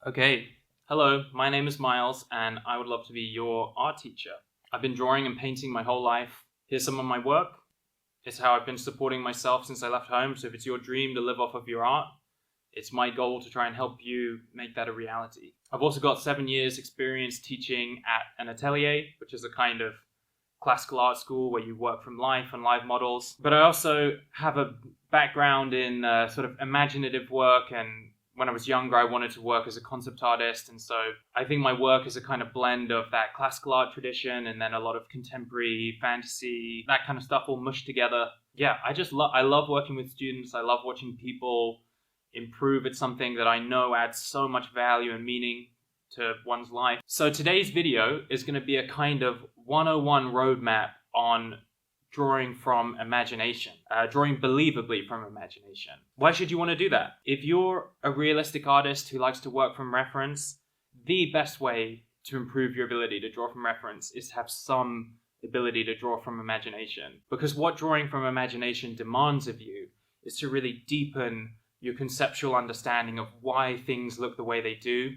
Okay, hello, my name is Miles, and I would love to be your art teacher. I've been drawing and painting my whole life. Here's some of my work. It's how I've been supporting myself since I left home, so if it's your dream to live off of your art, it's my goal to try and help you make that a reality. I've also got 7 years experience teaching at an atelier, which is a kind of classical art school where you work from life and live models. But I also have a background in sort of imaginative work, and when I was younger, I wanted to work as a concept artist. And so I think my work is a kind of blend of that classical art tradition and then a lot of contemporary fantasy, that kind of stuff all mushed together. Yeah, I love working with students. I love watching people improve at something that I know adds so much value and meaning to one's life. So today's video is going to be a kind of 101 roadmap on drawing from imagination, drawing believably from imagination. Why should you want to do that? If you're a realistic artist who likes to work from reference, the best way to improve your ability to draw from reference is to have some ability to draw from imagination. Because what drawing from imagination demands of you is to really deepen your conceptual understanding of why things look the way they do,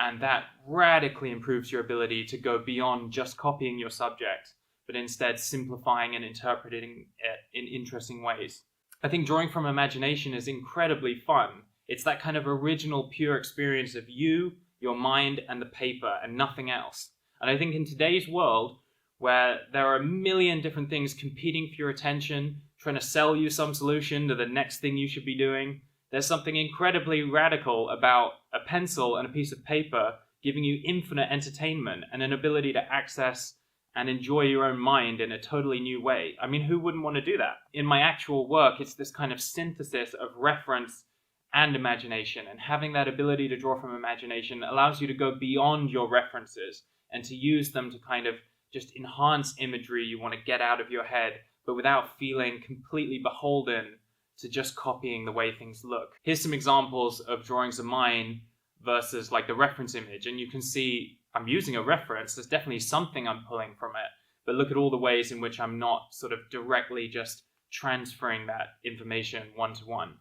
and that radically improves your ability to go beyond just copying your subject, but instead simplifying and interpreting it in interesting ways. I think drawing from imagination is incredibly fun. It's that kind of original, pure experience of you, your mind, and the paper, and nothing else. And I think in today's world, where there are a million different things competing for your attention, trying to sell you some solution to the next thing you should be doing, there's something incredibly radical about a pencil and a piece of paper giving you infinite entertainment and an ability to access and enjoy your own mind in a totally new way. I mean, who wouldn't want to do that? In my actual work, it's this kind of synthesis of reference and imagination, and having that ability to draw from imagination allows you to go beyond your references and to use them to kind of just enhance imagery you want to get out of your head, but without feeling completely beholden to just copying the way things look. Here's some examples of drawings of mine versus like the reference image, and you can see I'm using a reference. There's definitely something I'm pulling from it, but look at all the ways in which I'm not sort of directly just transferring that information one-to-one.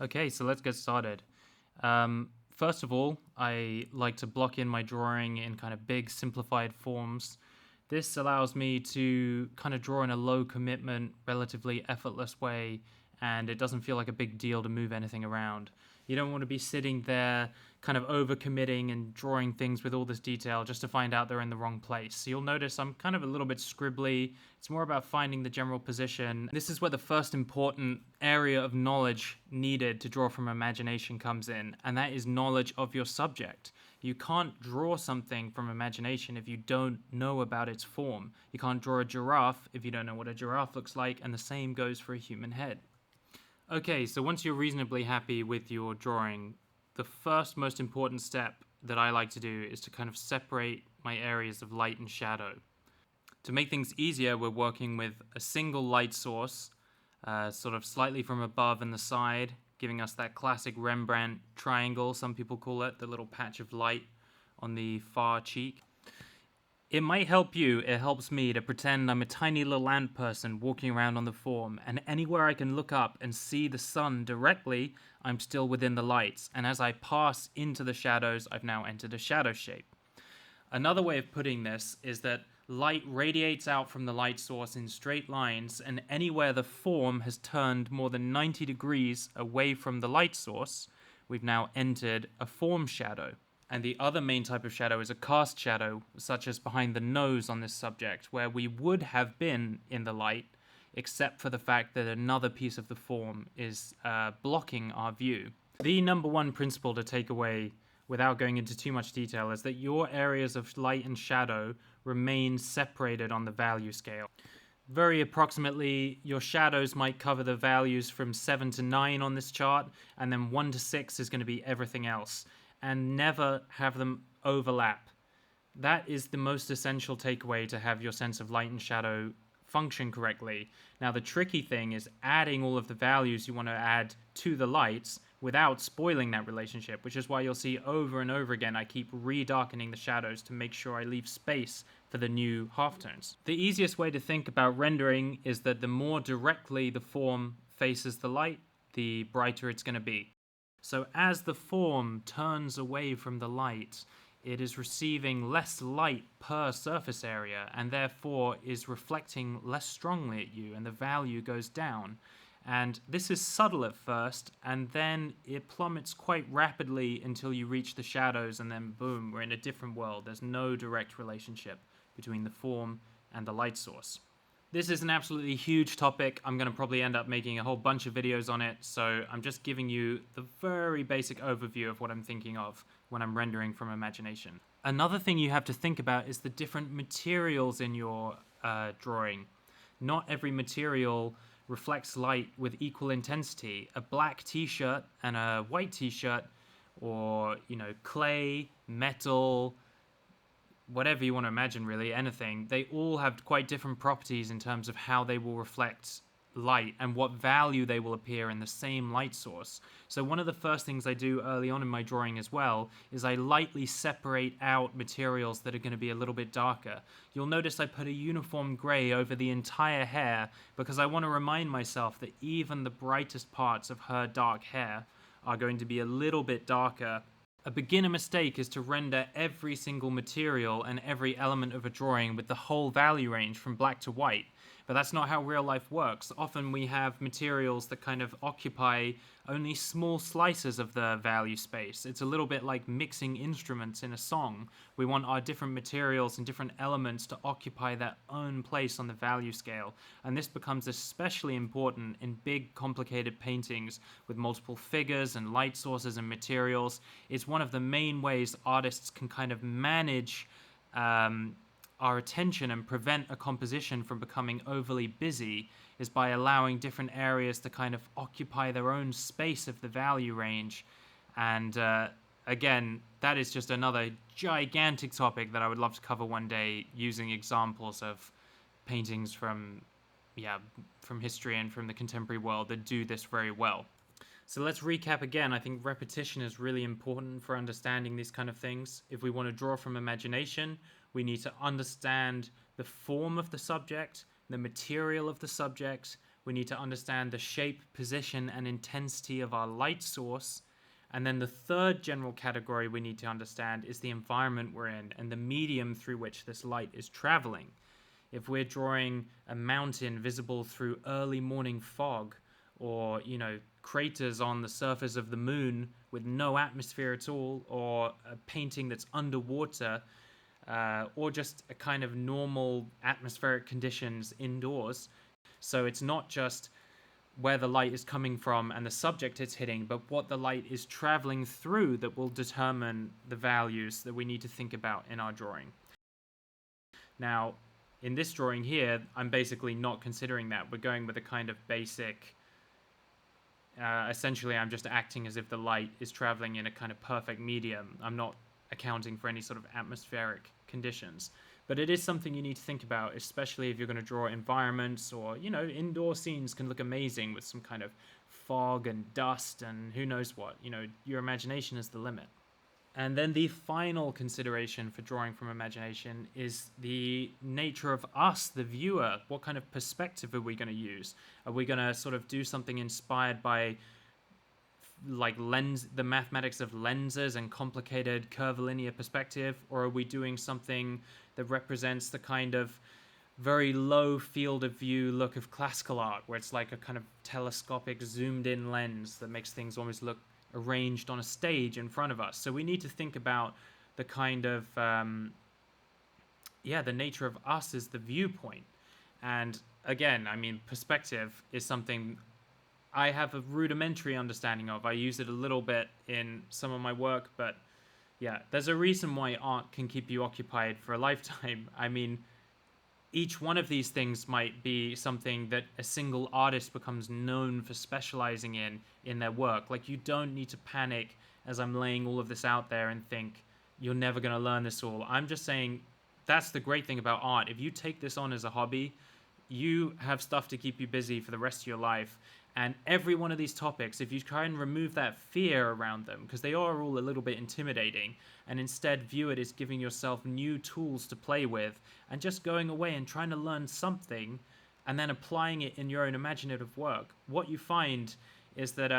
Okay, so let's get started. First of all, I like to block in my drawing in kind of big simplified forms. This allows me to kind of draw in a low commitment, relatively effortless way, and it doesn't feel like a big deal to move anything around. You don't want to be sitting there kind of overcommitting and drawing things with all this detail just to find out they're in the wrong place. So you'll notice I'm kind of a little bit scribbly. It's more about finding the general position. This is where the first important area of knowledge needed to draw from imagination comes in, and that is knowledge of your subject. You can't draw something from imagination if you don't know about its form. You can't draw a giraffe if you don't know what a giraffe looks like, and the same goes for a human head. Okay, so once you're reasonably happy with your drawing, the first most important step that I like to do is to kind of separate my areas of light and shadow. To make things easier, we're working with a single light source, sort of slightly from above and the side, giving us that classic Rembrandt triangle, some people call it, the little patch of light on the far cheek. It might help you, it helps me to pretend I'm a tiny little ant person walking around on the form, and anywhere I can look up and see the sun directly, I'm still within the lights, and as I pass into the shadows, I've now entered a shadow shape. Another way of putting this is that light radiates out from the light source in straight lines, and anywhere the form has turned more than 90 degrees away from the light source, we've now entered a form shadow. And the other main type of shadow is a cast shadow, such as behind the nose on this subject, where we would have been in the light, except for the fact that another piece of the form is blocking our view. The number one principle to take away, without going into too much detail, is that your areas of light and shadow remain separated on the value scale. Very approximately, your shadows might cover the values from 7 to 9 on this chart, and then 1 to 6 is going to be everything else, and never have them overlap. That is the most essential takeaway to have your sense of light and shadow function correctly. Now, the tricky thing is adding all of the values you want to add to the lights without spoiling that relationship, which is why you'll see over and over again I keep redarkening the shadows to make sure I leave space for the new halftones. The easiest way to think about rendering is that the more directly the form faces the light, the brighter it's going to be. So as the form turns away from the light, it is receiving less light per surface area and therefore is reflecting less strongly at you, and the value goes down. And this is subtle at first, and then it plummets quite rapidly until you reach the shadows, and then boom, we're in a different world. There's no direct relationship between the form and the light source. This is an absolutely huge topic. I'm going to probably end up making a whole bunch of videos on it, so I'm just giving you the very basic overview of what I'm thinking of when I'm rendering from imagination. Another thing you have to think about is the different materials in your drawing. Not every material reflects light with equal intensity. A black t-shirt and a white t-shirt, or clay, metal, whatever you want to imagine, really, anything, they all have quite different properties in terms of how they will reflect light and what value they will appear in the same light source. So one of the first things I do early on in my drawing as well is I lightly separate out materials that are going to be a little bit darker. You'll notice I put a uniform gray over the entire hair because I want to remind myself that even the brightest parts of her dark hair are going to be a little bit darker. A beginner mistake is to render every single material and every element of a drawing with the whole value range from black to white. But that's not how real life works. Often we have materials that kind of occupy only small slices of the value space. It's a little bit like mixing instruments in a song. We want our different materials and different elements to occupy their own place on the value scale. And this becomes especially important in big, complicated paintings with multiple figures and light sources and materials. It's one of the main ways artists can kind of manage our attention and prevent a composition from becoming overly busy is by allowing different areas to kind of occupy their own space of the value range. And again, that is just another gigantic topic that I would love to cover one day using examples of paintings from history and from the contemporary world that do this very well. So let's recap again. I think repetition is really important for understanding these kind of things. If we want to draw from imagination, we need to understand the form of the subject, the material of the subject. We need to understand the shape, position, and intensity of our light source. And then the third general category we need to understand is the environment we're in and the medium through which this light is traveling. If we're drawing a mountain visible through early morning fog, or craters on the surface of the moon with no atmosphere at all, or a painting that's underwater, or just a kind of normal atmospheric conditions indoors. So it's not just where the light is coming from and the subject it's hitting, but what the light is traveling through that will determine the values that we need to think about in our drawing. Now, in this drawing here, I'm basically not considering that. We're going with a kind of basic, essentially I'm just acting as if the light is traveling in a kind of perfect medium. I'm not accounting for any sort of atmospheric conditions. But it is something you need to think about, especially if you're going to draw environments, or, indoor scenes can look amazing with some kind of fog and dust and who knows what. Your imagination is the limit. And then the final consideration for drawing from imagination is the nature of us, the viewer. What kind of perspective are we going to use? Are we going to sort of do something inspired by the mathematics of lenses and complicated curvilinear perspective, or are we doing something that represents the kind of very low field of view look of classical art, where it's like a kind of telescopic zoomed in lens that makes things almost look arranged on a stage in front of us? So we need to think about the kind of the nature of us as the viewpoint. And again, perspective is something I have a rudimentary understanding of. I use it a little bit in some of my work, but yeah, there's a reason why art can keep you occupied for a lifetime. Each one of these things might be something that a single artist becomes known for specializing in their work. Like, you don't need to panic as I'm laying all of this out there and think you're never going to learn this all. I'm just saying that's the great thing about art. If you take this on as a hobby, you have stuff to keep you busy for the rest of your life. And every one of these topics, if you try and remove that fear around them, because they are all a little bit intimidating, and instead view it as giving yourself new tools to play with, and just going away and trying to learn something, and then applying it in your own imaginative work, what you find is that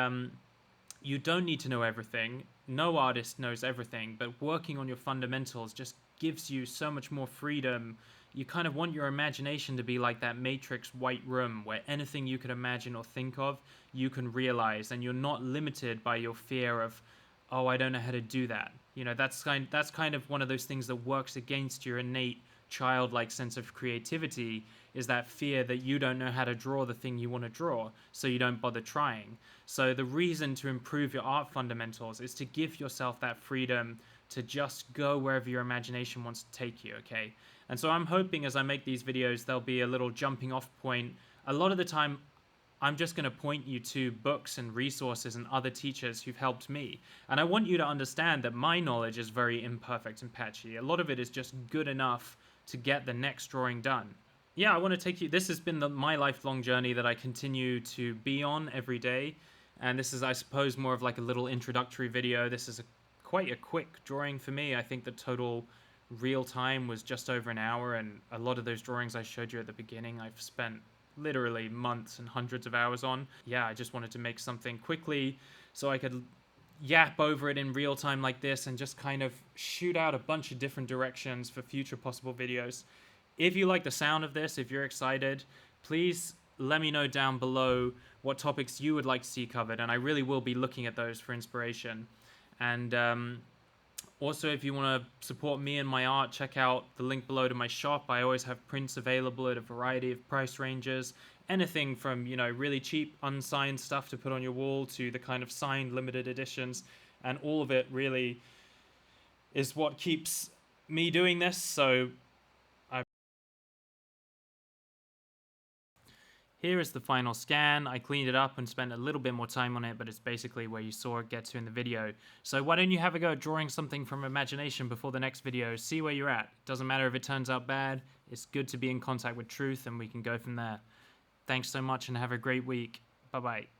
you don't need to know everything. No artist knows everything, but working on your fundamentals just gives you so much more freedom. You kind of want your imagination to be like that Matrix white room where anything you could imagine or think of, you can realize, and you're not limited by your fear of, oh, I don't know how to do that. You know, that's kind of one of those things that works against your innate childlike sense of creativity, is that fear that you don't know how to draw the thing you want to draw, so you don't bother trying. So the reason to improve your art fundamentals is to give yourself that freedom to just go wherever your imagination wants to take you, okay? And so I'm hoping as I make these videos, there'll be a little jumping off point. A lot of the time, I'm just going to point you to books and resources and other teachers who've helped me. And I want you to understand that my knowledge is very imperfect and patchy. A lot of it is just good enough to get the next drawing done. Yeah, I want to take you, this has been my lifelong journey that I continue to be on every day. And this is, I suppose, more of like a little introductory video. This is quite a quick drawing for me. I think the total real time was just over an hour, and a lot of those drawings I showed you at the beginning, I've spent literally months and hundreds of hours on. Yeah, I just wanted to make something quickly so I could yap over it in real time like this and just kind of shoot out a bunch of different directions for future possible videos. If you like the sound of this, if you're excited, please let me know down below what topics you would like to see covered, and I really will be looking at those for inspiration. And also, if you want to support me and my art, check out the link below to my shop. I always have prints available at a variety of price ranges. Anything from, you know, really cheap unsigned stuff to put on your wall to the kind of signed limited editions. And all of it really is what keeps me doing this. So here is the final scan. I cleaned it up and spent a little bit more time on it, but it's basically where you saw it get to in the video. So why don't you have a go at drawing something from imagination before the next video, see where you're at. Doesn't matter if it turns out bad, it's good to be in contact with truth and we can go from there. Thanks so much and have a great week. Bye-bye.